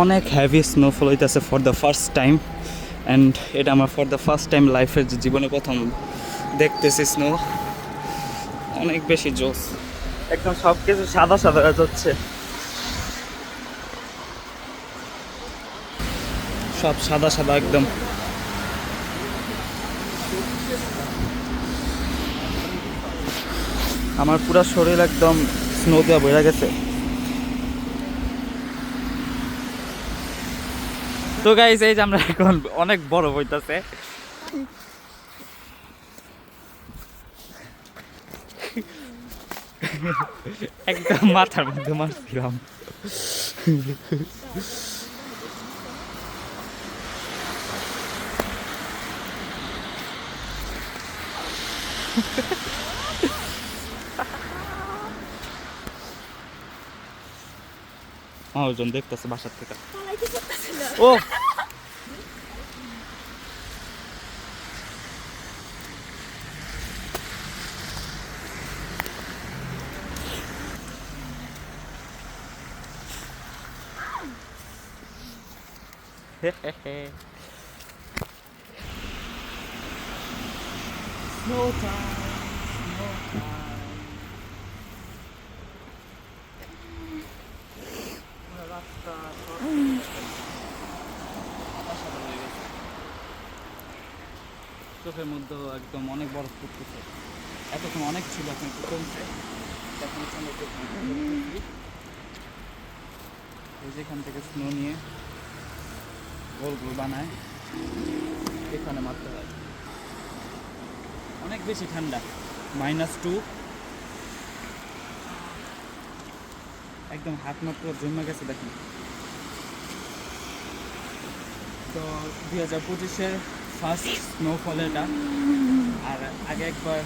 অনেক heavy snowfall হইতেছে for the first time. And এটা আমার ফর দ্য ফার্স্ট টাইম লাইফের জীবনে প্রথম দেখতেছি স্নো। অনেক বেশি জোস, একদম সব কিছু সাদা সাদা হয়ে যাচ্ছে, সব সাদা সাদা একদম। আমার পুরো শরীর একদম স্নো দিয়ে ভরে গেছে। তো গাইস, এই যে আমরা এখন অনেক বড় হইতাছে। একদম মাথার মধ্যে মারছিলাম। মানুষজন দেখতেছে বাসার থেকে। ও Snow time, snow time. পুরো রাস্তা চোখের মধ্যে একদম অনেক বরফ পড়তেছে। এতক্ষণ অনেক ছিল, এখন একটু কমছে। এখন যেখান থেকে স্নো নিয়ে গোল গোল বানায় এখানে মারতে হয়। অনেক বেশি ঠান্ডা, -2, একদম হাত মাত্র জমে গেছে দেখুন। তো 2025-এর ফার্স্ট স্নোফল এটা। আর আগে একবার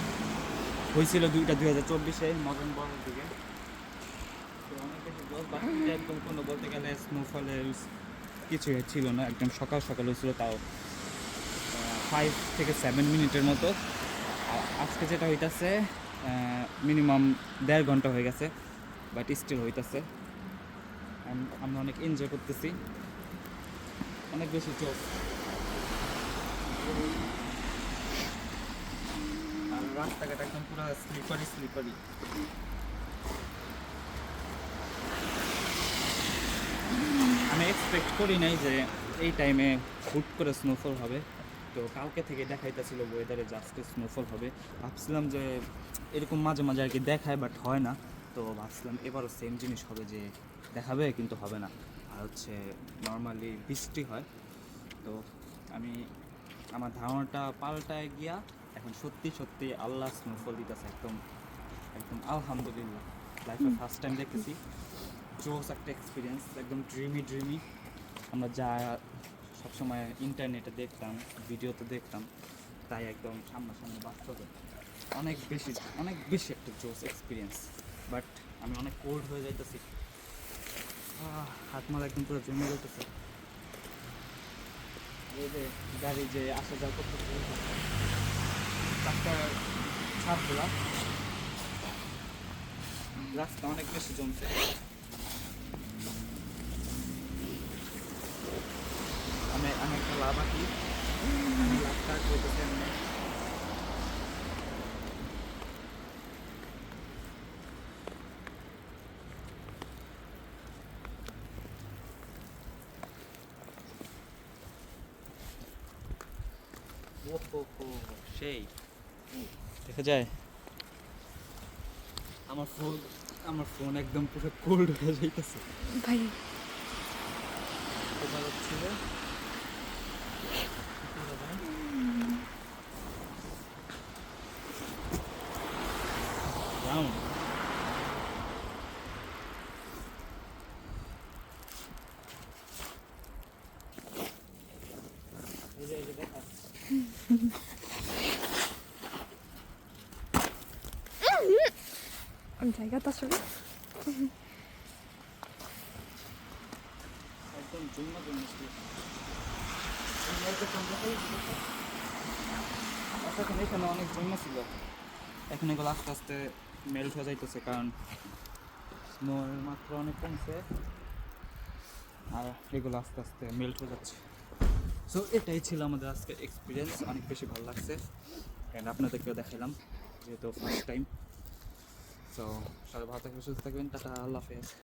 হয়েছিল 2024-এ নভেম্বরের দিকে। তো অনেক বেশি জল, বাকিটা একদম কোনো বলতে গেলে স্নোফলের কিছু ছিল না, একদম সকাল সকাল হয়েছিল, তাও 5 থেকে 7 মিনিটের মতো। আর আজকে যেটা হইতাছে মিনিমাম 1.5 ঘন্টা হয়ে গেছে, বাট স্টিল হইতাছে। আমরা অনেক এনজয় করতেছি, অনেক বেশি চোখ। আর রাস্তাঘাট একদম পুরো স্লিপারি স্লিপারি। আমি এক্সপেক্ট করি নাই যে এই টাইমে হুট করে স্নোফল হবে। তো কালকে থেকে দেখাইতেছিল ওয়েদারে জাস্ট স্নোফল হবে। ভাবছিলাম যে এরকম মাঝে মাঝে আর কি দেখায়, বাট হয় না। তো ভাবছিলাম এবারও সেম জিনিস হবে, যে দেখাবে কিন্তু হবে না। আর হচ্ছে নর্মালি বৃষ্টি হয়। তো আমি আমার ধারণাটা পাল্টায় গিয়া এখন সত্যি সত্যি আল্লাহ স্নোফল দিতেছে, একদম একদম আলহামদুলিল্লাহ। লাইফে ফার্স্ট টাইম দেখতেছি, জোস একটা এক্সপিরিয়েন্স, একদম ড্রিমি। আমরা যা সবসময় ইন্টারনেটে দেখতাম, ভিডিওতে দেখতাম, তাই একদম সামনাসামনি বাস্তবে অনেক বেশি একটা জোস এক্সপিরিয়েন্স। বাট আমি অনেক কোল্ড হয়ে যাইতেছি, হাত মাল একদম পুরো জমে যাইতেছে। এই যে গাড়ি যে আসা যাওয়া করতেছে, চারটার ছাদগুলা, রাস্তা অনেক বেশি জমছে। আমি একটা লাভ আঁকি, লাভটা করতেছে এমনি। সেই দেখা যায়। আমার ফোন একদম পুরো কোল্ড হয়ে যাইতেছে ভাই। জায়গাটা আসলে একদম জুম্মা এখানে অনেক জন্ম ছিল, এখন এগুলো আস্তে আস্তে মেল্ট হয়ে যাইতেছে, কারণ স্নোর মাত্রা অনেক কমছে। আর এগুলো আস্তে আস্তে মেল্ট হয়ে যাচ্ছে। সো এটাই ছিল আমাদের আজকে এক্সপিরিয়েন্স, অনেক বেশি ভালো লাগছে অ্যান্ড আপনাদেরকেও দেখালাম যেহেতু ফার্স্ট টাইম। সো সবাই ভালো থাকবেন, সুস্থ থাকবেন, টাটা, আল্লাহ হাফেজ।